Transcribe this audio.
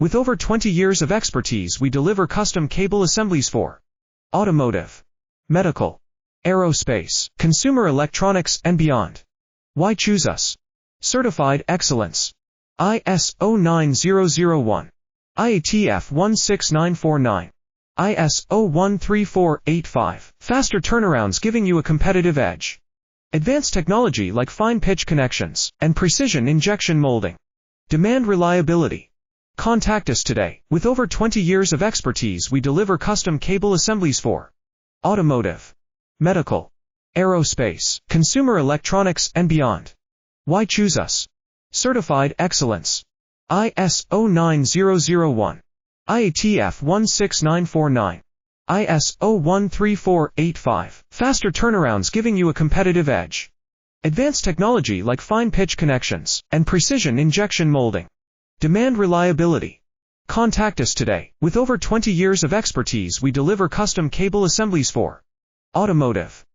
With over 20 years of expertise, we deliver custom cable assemblies for automotive, medical, aerospace, consumer electronics, and beyond. Why choose us? Certified excellence. ISO 9001. IATF 16949. ISO 13485. Faster turnarounds giving you a competitive edge. Advanced technology like fine pitch connections and precision injection molding. Demand reliability. Contact us today. With over 20 years of expertise, we deliver custom cable assemblies for automotive, medical, aerospace, consumer electronics, and beyond. Why choose us? Certified excellence. ISO 9001. IATF 16949. ISO 13485. Faster turnarounds giving you a competitive edge. Advanced technology like fine pitch connections and precision injection molding. Demand reliability. Contact us today. With over 20 years of expertise, we deliver custom cable assemblies for automotive,